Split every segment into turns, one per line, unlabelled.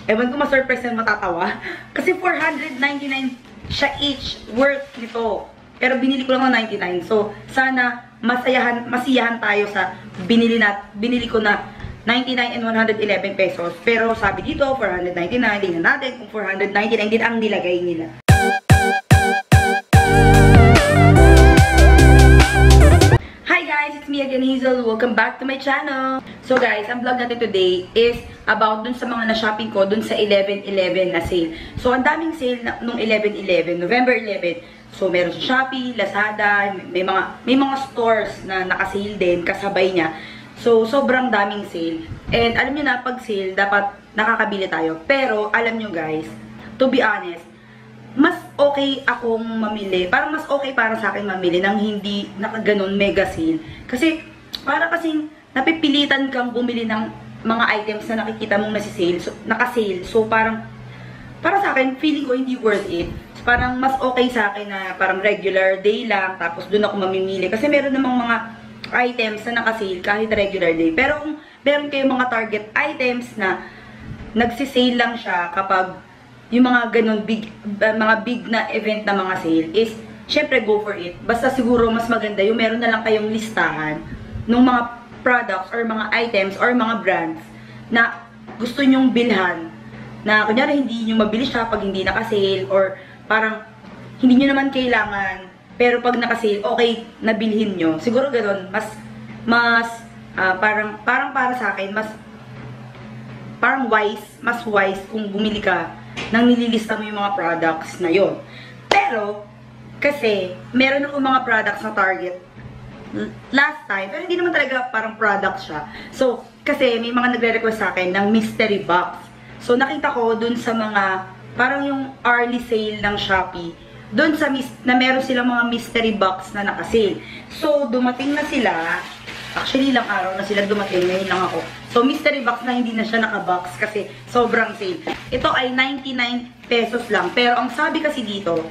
Ewan ko, ma-surprise na matatawa. Kasi 499 siya each worth nito. Pero binili ko lang ng 99. So, sana masiyahan tayo sa binili ko na 99 and 111 pesos. Pero sabi dito, 499. Tingnan natin kung 499 din ang nilagay nila. Hi guys, it's me again, Hazel. Welcome back to my channel. So guys, ang vlog natin today is about dun sa mga na-shopping ko dun sa 11/11 na sale. So, ang daming sale nung 11/11, November 11. So, meron sa Shopee, Lazada, may mga stores na naka-sale din kasabay niya. So, sobrang daming sale. And alam niyo na, pag sale, dapat nakakabili tayo. Pero, alam niyo guys, to be honest, mas okay akong mamili. Parang mas okay para sa akin mamili nang hindi nakaganon mega sale. Kasi, para kasing napipilitan kang bumili ng mga items na nakikita mong naka-sale. So, parang, para sa akin, feeling ko hindi worth it. So, parang mas okay sa akin na parang regular day lang, tapos dun ako mamimili. Kasi meron namang mga items na naka-sale kahit regular day. Pero kung meron kayong mga target items na nagsisale lang siya kapag yung mga ganun mga big na event na mga sale is, syempre go for it. Basta siguro mas maganda yung meron na lang kayong listahan ng mga products or mga items or mga brands na gusto nyong bilhan. Na kunyari hindi nyo mabili siya pag hindi naka-sale or parang hindi nyo naman kailangan pero pag naka-sale, okay, nabilhin nyo. Siguro gano'n, parang para sa akin, mas wise kung bumili ka nang nililista mo yung mga products na yon. Pero, kasi, meron akong mga products na target last time, pero hindi naman talaga parang product siya. So, kasi may mga nagre-request sa akin ng mystery box. So, nakita ko dun sa mga, parang yung early sale ng Shopee, dun sa na meron silang mga mystery box na naka-sale. So, dumating na sila. Actually, ilang araw na sila dumating. Ngayon lang ako. So, mystery box na hindi na siya naka-box kasi sobrang sale. Ito ay 99 pesos lang. Pero, ang sabi kasi dito,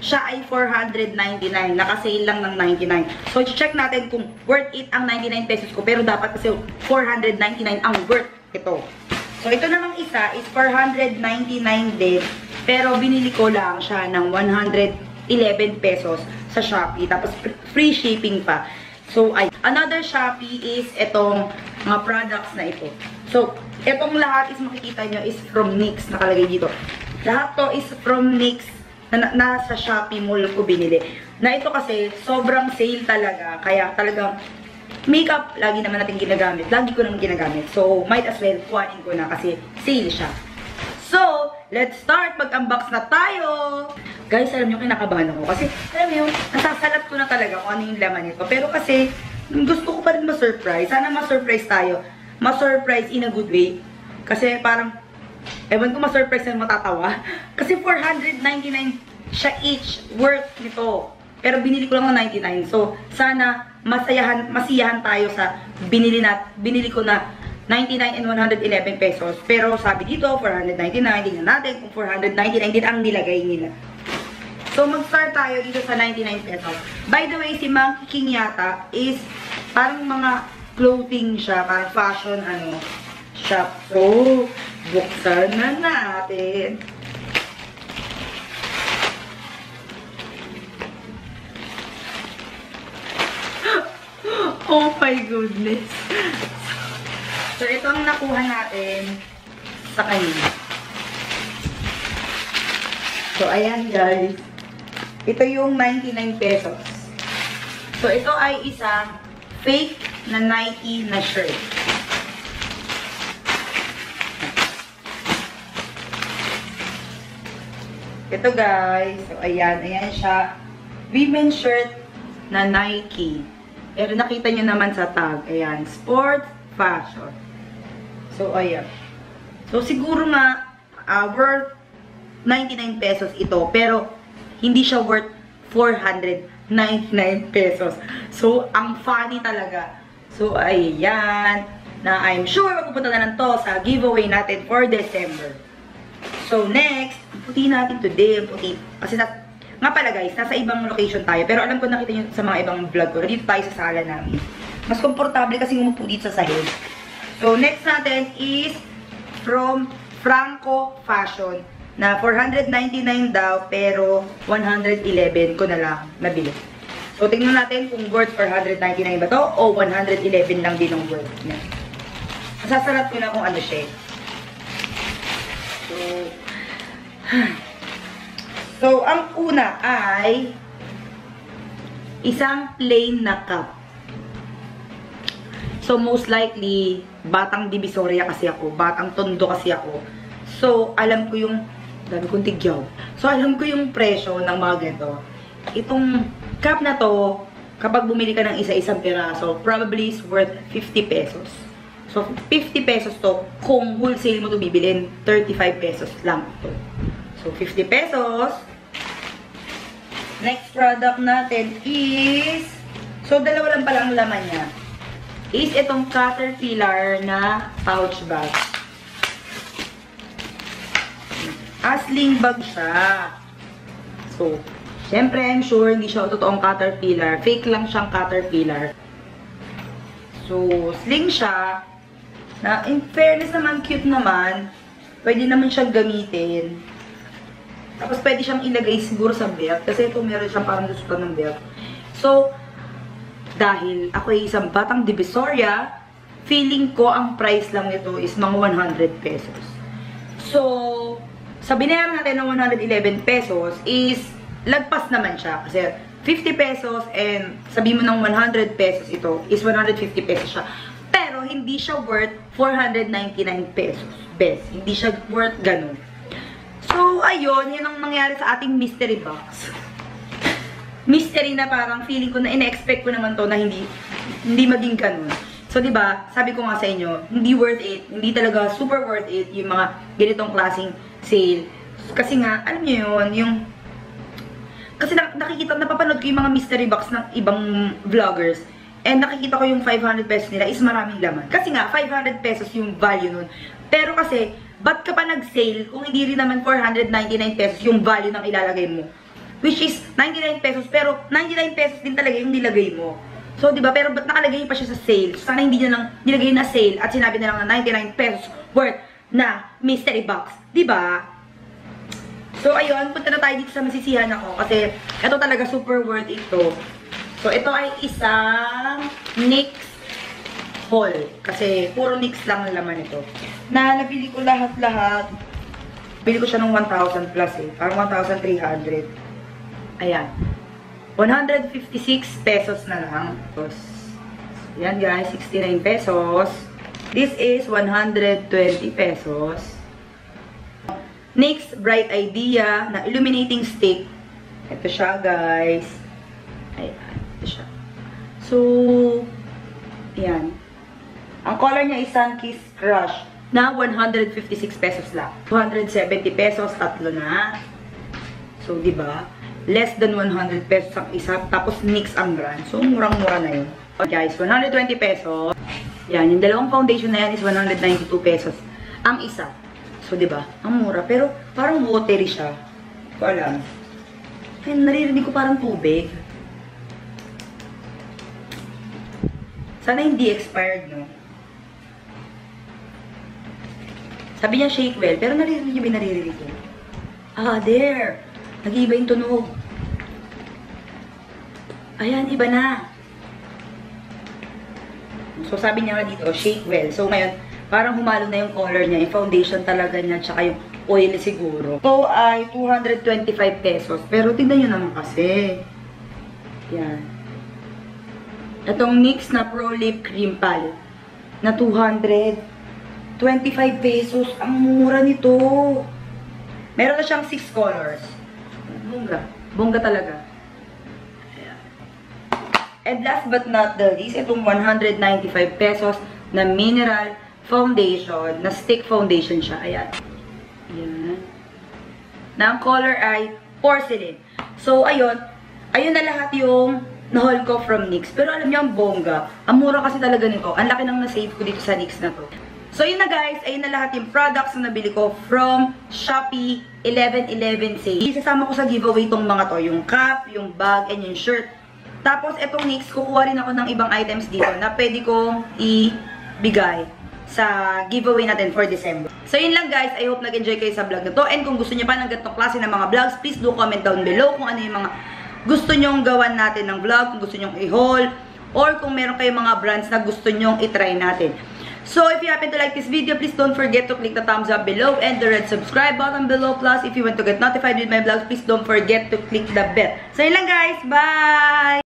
siya ay 499. Naka-sale lang ng 99. So, check natin kung worth it ang 99 pesos ko. Pero, dapat kasi 499 ang worth ito. So, ito namang isa is 499 din. Pero, binili ko lang siya ng 111 pesos sa Shopee. Tapos, free shipping pa. So, another Shopee is itong mga products na ito. So, itong lahat is makikita nyo is from NYX. Nakalagay dito. Lahat to is from NYX na nasa Shopee Mall ko binili. Na ito kasi, sobrang sale talaga. Kaya talagang makeup, lagi naman natin ginagamit. Lagi ko naman ginagamit. So, might as well, kuhanin ko na kasi sale siya. So, let's start. Mag-unbox na tayo. Guys, alam nyo, kinakabahan ako. Kasi, alam nyo, nasasalat ko na talaga kung ano yung laman nito. Pero kasi, gusto ko pa rin ma-surprise. Sana ma-surprise tayo. Ma-surprise in a good way. Kasi parang, ewan ko, ma-surprise na matatawa. Kasi 499 siya each worth nito. Pero binili ko lang ng 99. So, sana masiyahan tayo sa binili ko na 99 and 111 pesos. Pero sabi dito, 499. Tingnan natin kung 499 din ang nilagay nila. So, mag-start tayo dito sa 99 pesos. By the way, si Monkey King yata is parang mga clothing siya, parang fashion shop. So, buksan na natin. Oh my goodness. So, ito ang nakuha natin sa kanila. So, ayan guys. Ito yung 99 pesos. So, ito ay isang fake na Nike na shirt. Ito guys. So, ayan. Ayan siya. Women's shirt na Nike. Pero nakita nyo naman sa tag. Ayan. Sports fashion. So, ayan. So, siguro nga, worth 99 pesos ito. Pero, hindi siya worth 499 pesos. So, ang funny talaga. So, ayan. Na I'm sure magpupunta na lang to sa giveaway natin for December. So, next, puti natin today. Puti. Kasi, nga pala guys, nasa ibang location tayo. Pero alam ko nakita nyo sa mga ibang vlog ko. Dito tayo sa sala namin. Mas komportable kasi umupo dito sa sahig. So, next natin is from Franco Fashion na 499 daw, pero 111 ko na lang nabili. So, tingnan natin kung worth 499 ba to o 111 lang din ang worth niya. Masasalat ko na kung ano siya. So, ang una ay isang plain na cup. So, most likely, batang Divisoria kasi ako. Batang Tondo kasi ako. So, alam ko yung, dami kong tigyaw. So, alam ko yung presyo ng mga ganito. Itong cup na to, kapag bumili ka ng isa-isang piraso, probably is worth 50 pesos. So, 50 pesos to, kung wholesale mo to bibilin, 35 pesos lang ito. So, 50 pesos. Next product natin is, so, dalawa lang pala ang laman niya. Is itong Caterpillar na pouch bag. Asling bag siya. So, syempre, I'm sure hindi siya totoong Caterpillar. Fake lang siyang Caterpillar. So, sling siya. Na, in fairness naman, cute naman. Pwede naman siyang gamitin. Tapos, pwede siyang ilagay siguro sa belt. Kasi ito, meron siyang parang lusutan ng belt. So, dahil ako ay isang batang Divisoria, feeling ko ang price lang nito is mga 100 pesos. So, sa binayaran natin ng 111 pesos is lagpas naman siya. Kasi 50 pesos and sabi mo ng 100 pesos ito is 150 pesos siya. Pero hindi siya worth 499 pesos. Best. Hindi siya worth ganun. So, ayun. Yan ang mangyari sa ating mystery box. Mystery na parang feeling ko na ina-expect ko naman to na hindi maging ganun. So, diba, sabi ko nga sa inyo, hindi worth it. Hindi talaga super worth it yung mga ganitong klaseng sale. Kasi nga, alam nyo yun, kasi nakikita, napapanood ko yung mga mystery box ng ibang vloggers. And nakikita ko yung 500 pesos nila is maraming laman. Kasi nga, 500 pesos yung value nun. Pero kasi, ba't ka pa nag-sale kung hindi rin naman 499 pesos yung value ng ilalagay mo? Which is 99 pesos, pero 99 pesos din talaga yung nilagay mo. So, di ba? Pero ba't nakalagay pa siya sa sale? So, sana hindi niya lang nilagay na sale at sinabi na lang na 99 pesos worth na mystery box. Di ba? So, ayun. Punta na tayo dito sa masisihan ako kasi ito talaga super worth ito. So, ito ay isang NYX haul. Kasi puro NYX lang ang laman ito. Na nabili ko lahat-lahat. Bili ko siya ng 1,000 plus eh. Parang 1,300. Ayan. 156 pesos na lang. Tapos, yan guys, 69 pesos. This is 120 pesos. NYX Bright Idea na illuminating stick. Ito siya guys. Ayan. Ito siya. So, yan. Ang color niya is Sun Kiss Crush na 156 pesos lang. 270 pesos, tatlo na. So, di ba? Less than 100 pesos ang isa, tapos NYX ang brand. So, murang-mura na yun. Guys, 120 pesos. Yan, yung dalawang foundation na yan is 192 pesos. Ang isa. So, diba? Ang mura. Pero, parang watery siya. Hindi ko alam. Kaya naririnig ko parang tubig. Sana hindi expired, no? Sabi niya shake well, pero naririnig niyo ba naririnig ko? Ah, there! Nag-iiba yung tunog. Ayan, iba na. So, sabi niya nga dito, shake well. So, ngayon, parang humalo na yung color niya. Yung foundation talaga niya, tsaka yung oil siguro. So, ay 225 pesos. Pero, tignan nyo naman kasi. Yan. Itong NYX na Pro Lip Cream Palette na 225 pesos. Ang mura nito. Meron na siyang 6 colors. Bongga. Bongga talaga. Ayan. And last but not the least, itong 195 pesos na mineral foundation, na stick foundation siya. Ayan. Ayan. Na ang color ay porcelain. So, ayun. Ayun na lahat yung na-haul ko from NYX. Pero alam niyo, ang bongga. Ang mura kasi talaga nito. Ang laki nang na-save ko dito sa NYX na to. So, yun na guys. Ayun na lahat yung products na nabili ko from Shopee 11/11 sale. Isasama ko sa giveaway tong mga to. Yung cap, yung bag, and yung shirt. Tapos, etong NYX, kukuha rin ako ng ibang items dito na pwede kong ibigay. sa giveaway natin for December. So yun lang guys, I hope nag-enjoy kayo sa vlog na to. And kung gusto niyo pa ng ganitong klase ng mga vlogs, please do comment down below kung ano yung mga gusto nyong gawan natin ng vlog, kung gusto nyong i-haul, or kung meron kayong mga brands na gusto nyong i-try natin. So if you happen to like this video, please don't forget to click the thumbs up below and the red subscribe button below. Plus, if you want to get notified with my vlogs, please don't forget to click the bell. So yun lang guys, bye!